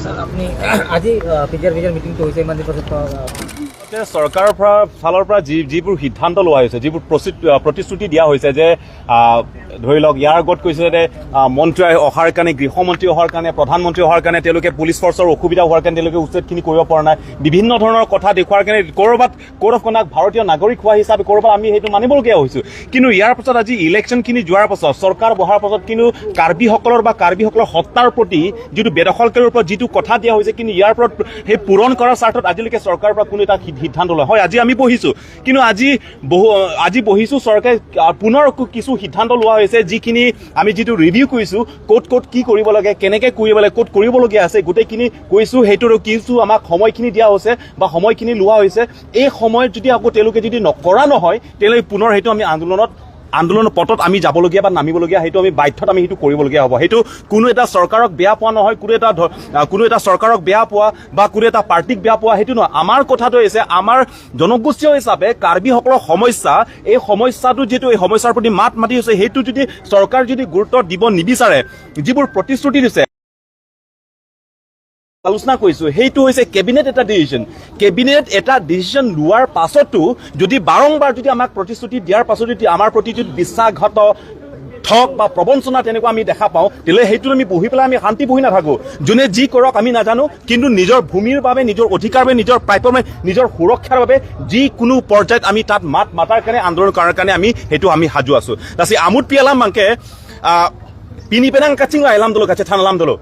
Sir আপনি আজি Pgr-Vgr মিটিংটো হৈছে ইমান দিন পাছত চৰকাৰৰ ফালৰ পৰা যিবোৰ সিদ্ধান্ত লোৱা হৈছে যিবোৰ প্ৰতিশ্ৰুতি দিয়া হৈছে যে ধৰি লওক ইয়াৰ আগত কৈছে যে মন্ত্ৰী অহাৰ কাৰণে গৃহমন্ত্ৰী অহাৰ কাৰণে প্ৰধানমন্ত্ৰী অহাৰ কাৰণে তেওঁলোকে পুলিচ ফৰ্চৰ অসুবিধা হোৱাৰ কাৰণে তেওঁলোকে উচিতখিনি কৰিব পৰা নাই বিভিন্ন ধৰণৰ কথা দেখুৱাৰ কাৰণে ক'ৰবাত ভাৰতীয় নাগৰিক হোৱা হিচাপে ক'ৰবাত আমি সেইটো মানিবলগীয়া হৈছোঁ কিন্তু ইয়াৰ পাছত আজি ইলেকশ্যনখিনি যোৱাৰ পাছত চৰকাৰ বহাৰ পাছত কিন্তু কাৰ্বিসকলৰ সত্তাৰ প্ৰতি যিটো বেদখলকাৰীৰ ওপৰত যিটো কথা দিয়া হৈছে কিন্তু ইয়াৰ ওপৰত সেই পূৰণ কৰাৰ স্বাৰ্থত আজিলৈকে চৰকাৰৰ পৰা কোনো এটা সিদ্ধান্ত লয় হয় আজি আমি বহিছোঁ কিন্তু আজি বহিছোঁ চৰকাৰে পুনৰ কিছু সিদ্ধান্ত লোৱা হৈছে যিখিনি আমি যিটো ৰিভিউ কৰিছোঁ ক'ত কি কৰিব লাগে কেনেকৈ কৰিব লাগে ক'ত কৰিবলগীয়া আছে গোটেইখিনি কৈছোঁ সেইটোৰ কিছু আমাক সময়খিনি দিয়া হৈছে বা সময়খিনি লোৱা হৈছে এই সময়ত যদি আকৌ তেওঁলোকে যদি নকৰা নহয় তেওঁলোকে পুনৰ সেইটো আমি আন্দোলনৰ পথত আমি যাবলগীয়া বা নামিবলগীয়া সেইটো আমি বাধ্যত আমি সেইটো কৰিবলগীয়া হ'ব সেইটো কোনো এটা চৰকাৰক বেয়া পোৱা নহয় কোনো এটা চৰকাৰক বেয়া পোৱা বা কোনো এটা পাৰ্টিক বেয়া পোৱা সেইটো নহয় আমাৰ কথাটো হৈছে আমাৰ জনগোষ্ঠীয় হিচাপে কাৰ্বিসকলৰ সমস্যা এই সমস্যাটো যিটো এই সমস্যাৰ প্ৰতি মাত মাতি হৈছে সেইটো যদি চৰকাৰ যদি গুৰুত্ব দিব নিবিচাৰে যিবোৰ প্ৰতিশ্ৰুতি দিছে আলোচনা কৰিছোঁ সেইটো হৈছে কেবিনেট এটা ডিচিশ্যন লোৱাৰ পাছতো যদি বাৰম্বাৰ যদি আমাক প্ৰতিশ্ৰুতি দিয়াৰ পাছত যদি আমাৰ প্ৰতি যদি বিশ্বাসঘাত ঠগ বা প্ৰবঞ্চনা তেনেকুৱা আমি দেখা পাওঁ তেতিয়াহ'লে সেইটো আমি বহি পেলাই আমি শান্তি বহি নাথাকোঁ যোনে যি কৰক আমি নাজানো কিন্তু নিজৰ ভূমিৰ বাবে নিজৰ অধিকাৰ বাবে নিজৰ প্ৰাপ্য নিজৰ সুৰক্ষাৰ বাবে যিকোনো পৰ্যায়ত আমি তাত মাত মাতাৰ কাৰণে আন্দোলন কৰাৰ কাৰণে আমি সাজু আছোঁ তাছি আমোদ পিয়ালাম মাংকে পিনিপেনাং কাচিং আইলাম দলো কাছে থানালাম দলো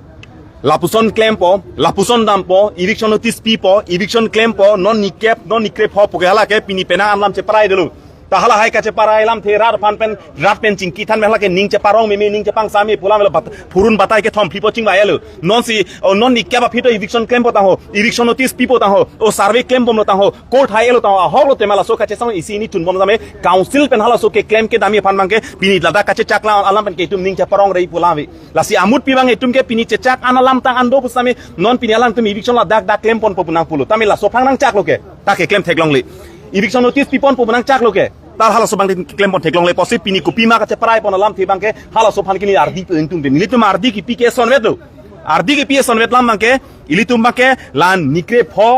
Lapuson claim po, lapuson dam po, eviction notice pi po, eviction claim po, non nikrep ho pogala ke pinipena amlam che parai dulu. Tahala hai kache parai lam the rat pen ching kitan mehla ke ning che parong me ning che pang sami pulam purun batai ke thom pipo ching bayalu. Non nikya ba phito eviction claim po ta ho, eviction notice pi po ta ho, o survey claim bom ta ho, court hai elo ta ho, holo temala so kache sang isi ni tun bom jame council pen hala so ke claim ke dami phan mangke pini lada kache chakla alam pen ke tum ning che parong rei pulawi. Lasi amut pi bang etum ke pini che chak analam tang ando pusame non pini alam tum eviction la dak claim pon po punang pulu. Tami la so phang nang chak lo ke ta ke claim theklong li. Eviction notice pi pon po punang chak lo ke tar hala sobang claim pon theklong le posi pini kupi ma kache parai pon alam thibang ke hala so phan kini ardi tum de nilitum ardi ki pi ke sonvet do ardi ki pi sonvet lam mangke ilitum bangke lan nikre pho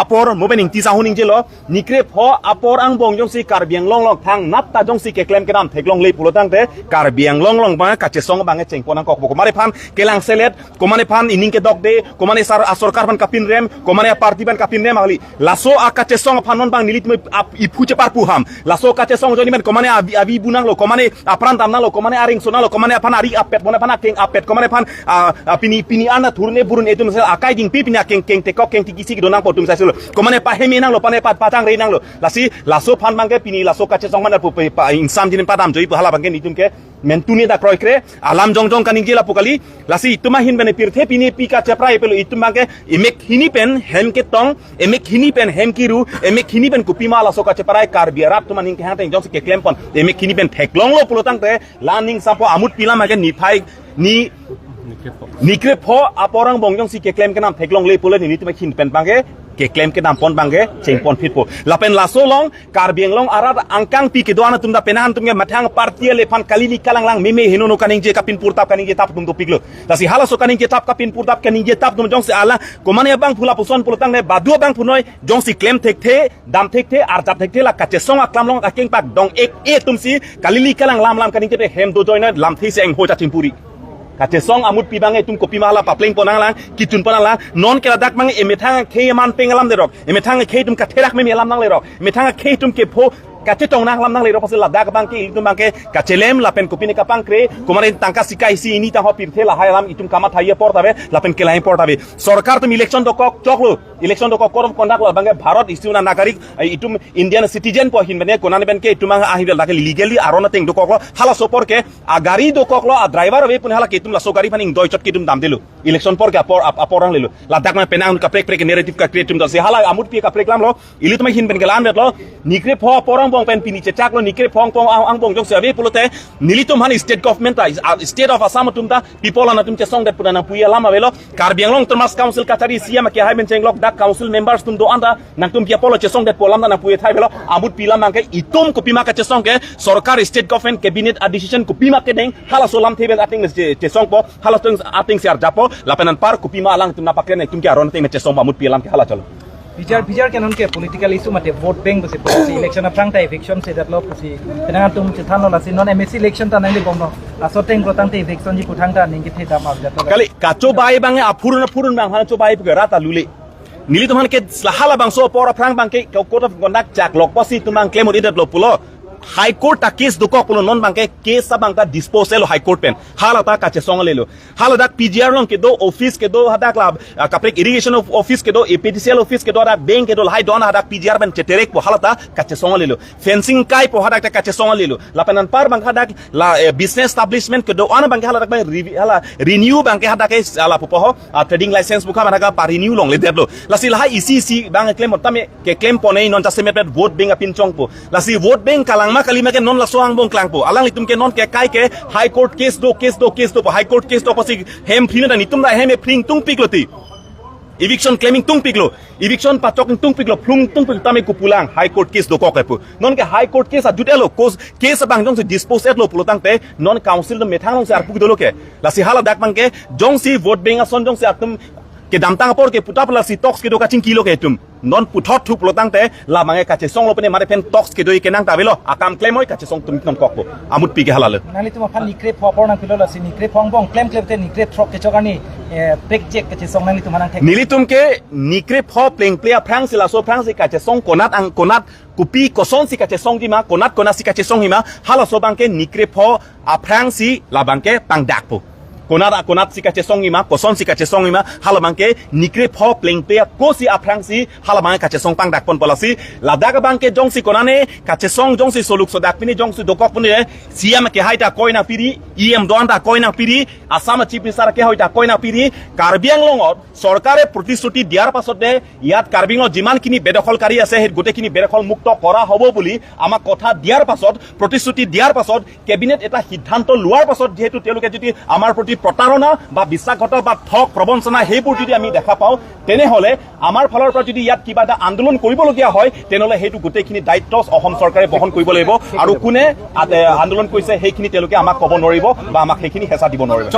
apor mobening ti sahuning jelo nikre pho apor Angbong jong si Karbiang long thang nat ta jong si ke claim ke nam theklong le pulotang te Karbiang long ba ka Chesong bange chengpon ang kok komare phan kelang selet komane phan ining ke dok de komane sorkar ban kapin rem komane party ban kapin rem ali laso aka Chesong phanon bang nilit me ipu che parpu ham laso ka Chesong joni men komane abi bunang lo komane apran tam na lo komane aring sonalo komane phan ari apet mone phan akeng apet komane phan pini ana thurne burun etum sel akai ding pi pini akeng te kok keng ti kisi donang potum sa komane pahemi nang lo pane patang rei nang lo lasi laso phan bangke pini laso kache song man insam jinin padam joi pahala bangke nitum ke mentuni da kroy kre alam jong kaning jela pokali lasi ituma hin bene pirthe pini pika chaprai pelo itum bangke emek hini pen hem ke tong emek hini pen hem kiru emek hini pen kupima laso kache parai kar biarat tuma ning ke hate jong ke claim pon emek hini pen theklong lo pulotang te laning sapo amut pila make ni phai ni nikre pho aporang bongjong si ke claim ke nam theklong le pole ni tuma hin pen bangke ke claim ke nam pon bangge chengpon pitpo lapen laso long Karbiang long arat angkang pi ke doana tumda penahan tumge mathang party le phan kalili kalang lang meme hinono kaning je kapin purtap kaning je tap tum to piklo tasi hala so kaning je tap kapin purtap kaning je tap tum jong se ala komane bang phula puson pulotang ne badu bang phunoi jong si claim thekte dam thekte ar jap thekte la kache song aklam long akeng pak dong ek e tum si kalili kalang lam kaning je hem do joina lam thei se eng ho cha timpuri Kate song amut pibang etum kopi mahala papling ponang lang kitun ponang lang non kela dak mang emetang ke man pengalam de rok emetang ke tum katherak me melam nang le rok emetang ke tum ke pho kache tong nang lam nang le rok pasel ladak bang ke itum bang ke kachelem lapen kopi ne kapang kre komare tangka sikai si ini ta ho pirthe la hayam itum kama thaiye portabe lapen kelai portabe sarkar tum election do kok choklo election do kok korom kondak la bang bharat isuna nagarik itum indian citizen po hin bane konan ben ke itum ahibel dak legally arona teng do koklo hala sopor ke agari do koklo a driver be pun hala ke itum la so gari paning doichot ke itum dam dilu election por ke aporang lelu ladak ma penang ka prek narrative ka create tum do se hala amut pi ka prek lam lo ilitum hin ben ke lan bet lo nikre pho porang Angbong pen pini che chak lo nikre phong pong Angbong jong se Pulote nilitum han state government state of Assam tumta people ana tum Chesong dat purana puya lama velo Karbianglong termas council katari siam ke hai men chenglok dak council members tum do anda nang tum pia polo Chesong dat polam na puya thai velo amut pila mangke itum kupima ka Chesong ke sarkar state government cabinet a decision kupima ke deng hala solam thebel ating Chesong po hala tung ating siar japo lapenan par kupima alang tum na pakene tum ke aron te Chesong amut pila lam ke hala chalo Pgr-Vgr kenon ke political issue mate vote bank bose policy election aprang ta eviction se develop pusi tenang tum chithano la sin non MSC election ta nang bomno asoteng protang te eviction ji puthang ta ning ke theta ma jato kali kacho bai bange apurun bang han cho bai pgara ta lule nili tuman ke hala bang so por aprang bang ke court of conduct chak lok posi tumang claim id lo pulo High Court ta case dukok pulo non bangke case sa bangka disposal High Court pen hala ta ka Chesong lelo hala dak Pgr long ke do office ke do hadak la kapre irrigation of office ke do APTCL office ke do hadak bank ke do hai don hadak Pgr ben cheterek po hala ta ka Chesong lelo fencing kai po hadak ta ka Chesong lelo lapanan par bang hadak la business establishment ke do ana bangke hala dak hala renew bangke hadak ke ala po trading license buka bangka pa renew long le deblo lasil hai ECC bang claim tame ke claim ponei non jasement vote bank apin chong po lasi vote bank kalang ma kalima ke non la so Angbong klang po alang litum ke non ke kai ke high court case do high court case do pasi hem phina da nitum da hem e phring tung pikloti eviction claiming tung piklo eviction patok tung piklo flung tung pik tame kupulang high court case do ko kepu non ke high court case a jutelo case bang jong se dispose et lo pulotang te non council do methang long se arpuk do lo ke la si hala dak bang ke jong si vote bank ason jong se atum ke damtang por ke putapla si tox ke do ka ching kilo ke tum non puthot thu pulotang te la mange ka Chesong lo pene mare pen tox ke do ke nang ta velo akam claim oi ka Chesong tum tom kokpo amut pi ke halal nali tuma phan nikre phopor na pilo la si nikre phongbong claim te nikre throk ke chogani pek ke Chesong nali tuma nang thek nilitum ke nikre pho pleng plea prang sila so prang si ka Chesong konat kupi koson si ka Chesong di ma konat si ka Chesong hima hala so bangke nikre pho aprang si la bangke pang dakpo konat si ka Chesong ima koson si ka Chesong ima hala bangke nikre pho pleng plea ko si aprang si hala bangke ka Chesong pang dak pon polasi ladak bangke jong si konane ka Chesong jong si soluk so dak pini jong si dokok puni siam ke haita koina piri em don da koina piri asam chief minister ke hoita koina piri Karbianglong সরকারে প্রতিশ্রুতি দিয়ার পাছতে ইয়াত কাৰ্বিংৰ যিমানখিনি বেদখলকাৰী আছে সেই গোটেইখিনি বেদখল মুক্ত কৰা হ'ব বুলি আমাক কথা দিয়াৰ পাছত প্ৰতিশ্ৰুতি দিয়াৰ পাছত কেবিনেট এটা সিদ্ধান্ত লোৱাৰ পাছত যেহেতু তেওঁলোকে যদি আমাৰ প্ৰতি প্ৰতাৰণা বা বিশ্বাসঘাত বা ঠক প্ৰবঞ্চনা সেইবোৰ যদি আমি দেখা পাওঁ তেনেহলে আমাৰ ফালৰ পৰা যদি ইয়াত কিবা এটা আন্দোলন কৰিবলগীয়া হয় তেনেহলে সেইটো গোটেইখিনি দায়িত্ব অসম চৰকাৰে বহন কৰিব লাগিব আৰু কোনে আন্দোলন কৰিছে সেইখিনি তেওঁলোকে আমাক ক'ব নোৱাৰিব বা আমাক সেইখিনি হেঁচা দিব নোৱাৰিব